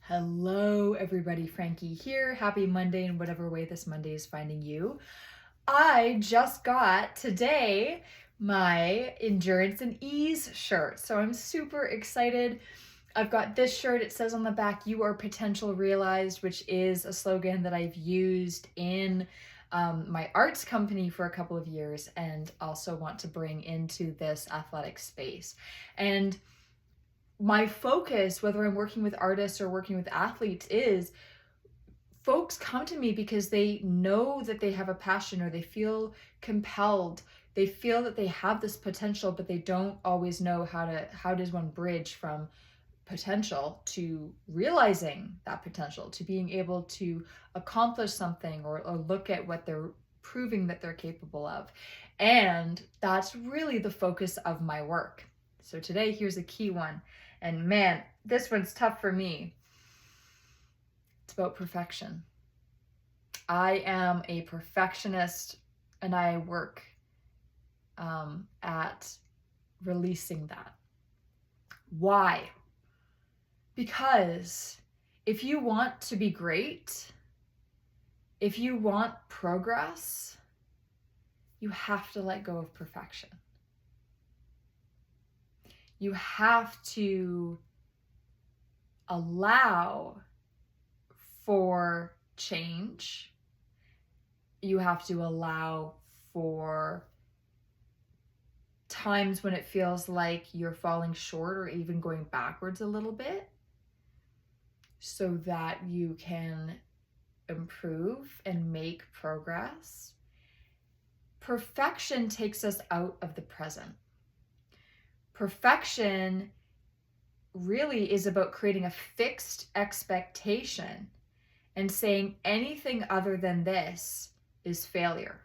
Hello, everybody. Frankie here. Happy Monday in whatever way this Monday is finding you. I just got today my Endurance and Ease shirt, so I'm super excited. I've got this shirt. It says on the back, "You are potential realized," which is a slogan that I've used in my arts company for a couple of years and also want to bring into this athletic space. And my focus, whether I'm working with artists or working with athletes, is folks come to me because they know that they have a passion or they feel compelled. They feel that they have this potential, but they don't always know how does one bridge from potential to realizing that potential, to being able to accomplish something or look at what they're proving that they're capable of. And that's really the focus of my work. So today, here's a key one. And man, this one's tough for me. It's about perfection. I am a perfectionist and I work at releasing that. Why? Because if you want to be great, if you want progress, you have to let go of perfection. You have to allow for change. You have to allow for times when it feels like you're falling short or even going backwards a little bit so that you can improve and make progress. Perfection takes us out of the present. Perfection really is about creating a fixed expectation and saying anything other than this is failure.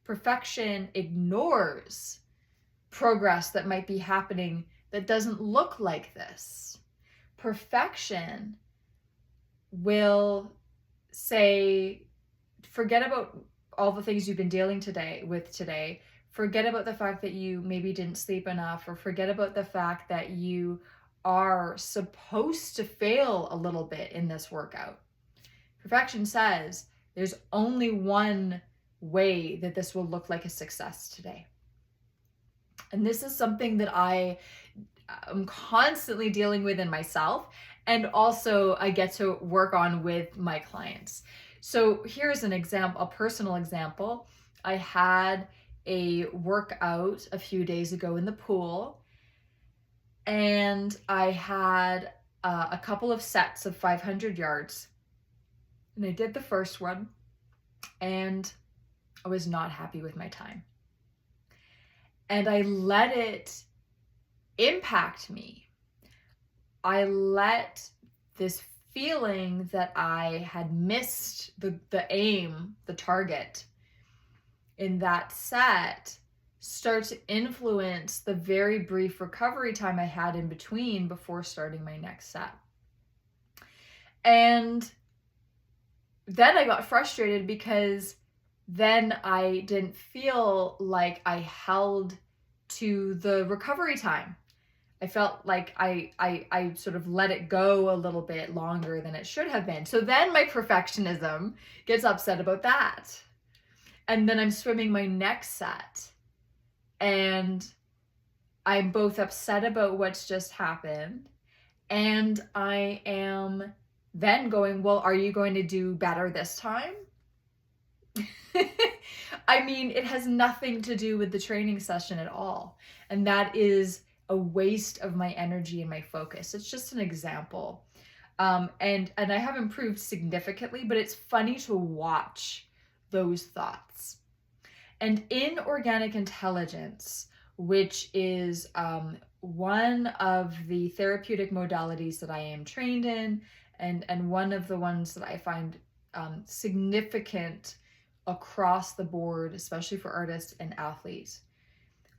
Perfection ignores progress that might be happening that doesn't look like this. Perfection will say, forget about all the things you've been dealing with today. Forget about the fact that you maybe didn't sleep enough, or forget about the fact that you are supposed to fail a little bit in this workout. Perfection says there's only one way that this will look like a success today. And this is something that I am constantly dealing with in myself, and also I get to work on with my clients. So here's an example, a personal example. I had a workout a few days ago in the pool, and I had a couple of sets of 500 yards, and I did the first one, and I was not happy with my time. And I let it impact me. I let this feeling that I had missed the aim, the target in that set, start to influence the very brief recovery time I had in between before starting my next set. And then I got frustrated because then I didn't feel like I held to the recovery time. I felt like I sort of let it go a little bit longer than it should have been. So then my perfectionism gets upset about that. And then I'm swimming my next set, and I'm both upset about what's just happened, and I am then going, well, are you going to do better this time? I mean, it has nothing to do with the training session at all. And that is a waste of my energy and my focus. It's just an example. And I have improved significantly, but it's funny to watch those thoughts. And in organic intelligence, which is one of the therapeutic modalities that I am trained in, and one of the ones that I find significant across the board, especially for artists and athletes,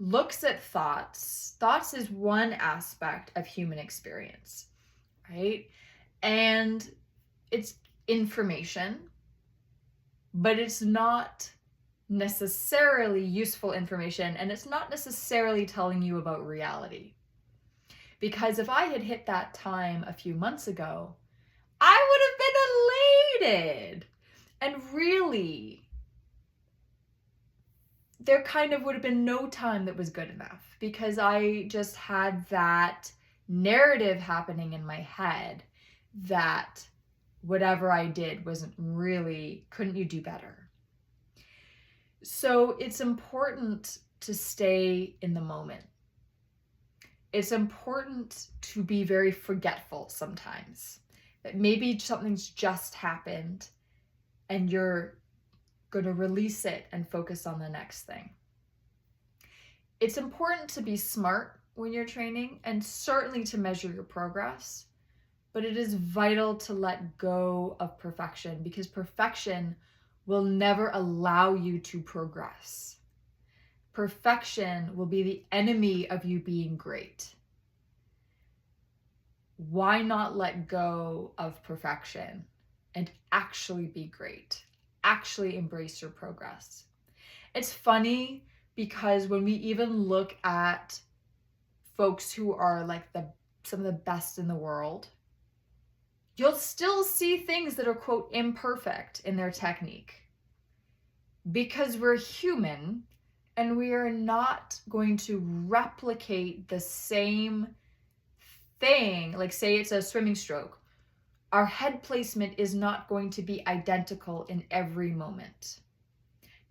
looks at thoughts. Thoughts is one aspect of human experience, right? And it's information, but it's not necessarily useful information, and it's not necessarily telling you about reality. Because if I had hit that time a few months ago, I would have been elated. And really, there kind of would have been no time that was good enough, because I just had that narrative happening in my head that whatever I did wasn't really, couldn't you do better? So it's important to stay in the moment. It's important to be very forgetful sometimes, that maybe something's just happened and you're going to release it and focus on the next thing. It's important to be smart when you're training, and certainly to measure your progress, but it is vital to let go of perfection, because perfection will never allow you to progress. Perfection will be the enemy of you being great. Why not let go of perfection and actually be great? Actually embrace your progress. It's funny because when we even look at folks who are like some of the best in the world, you'll still see things that are, quote, imperfect in their technique, because we're human and we are not going to replicate the same thing. Like, say it's a swimming stroke. Our head placement is not going to be identical in every moment.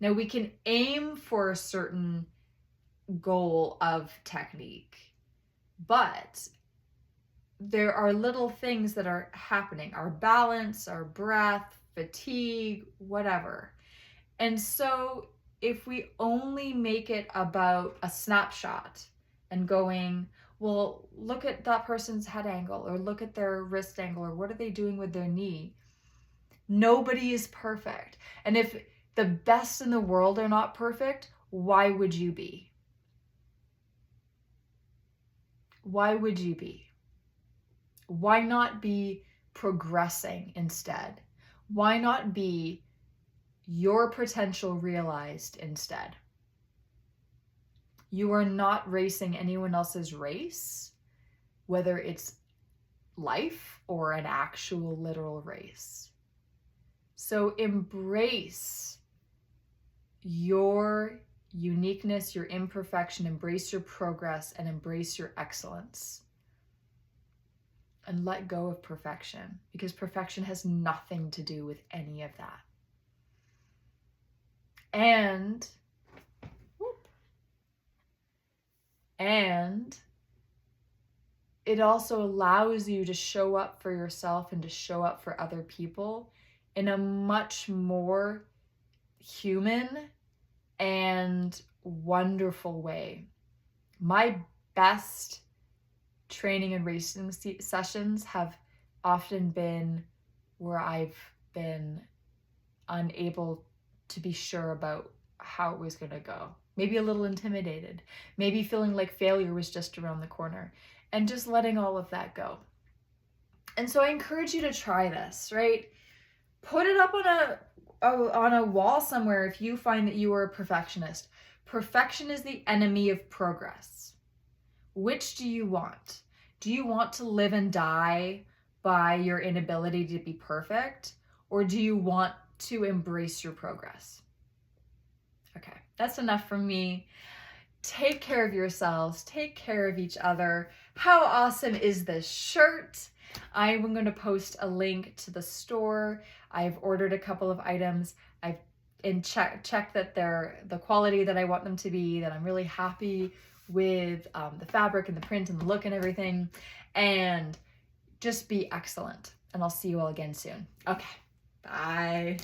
Now, we can aim for a certain goal of technique, but there are little things that are happening, our balance, our breath, fatigue, whatever. And so if we only make it about a snapshot and going, well, look at that person's head angle, or look at their wrist angle, or what are they doing with their knee? Nobody is perfect. And if the best in the world are not perfect, why would you be? Why would you be? Why not be progressing instead? Why not be your potential realized instead? You are not racing anyone else's race, whether it's life or an actual literal race. So embrace your uniqueness, your imperfection, embrace your progress, and embrace your excellence. And let go of perfection, because perfection has nothing to do with any of that. And it also allows you to show up for yourself and to show up for other people in a much more human and wonderful way. My best training and racing sessions have often been where I've been unable to be sure about how it was going to go. Maybe a little intimidated, maybe feeling like failure was just around the corner, and just letting all of that go. And so I encourage you to try this, right? Put it up on a wall somewhere if you find that you are a perfectionist. Perfection is the enemy of progress. Which do you want? Do you want to live and die by your inability to be perfect? Or do you want to embrace your progress? Okay, that's enough from me. Take care of yourselves. Take care of each other. How awesome is this shirt? I'm going to post a link to the store. I've ordered a couple of items. I've checked that they're the quality that I want them to be, that I'm really happy with the fabric and the print and the look and everything. And just be excellent. And I'll see you all again soon. Okay, bye.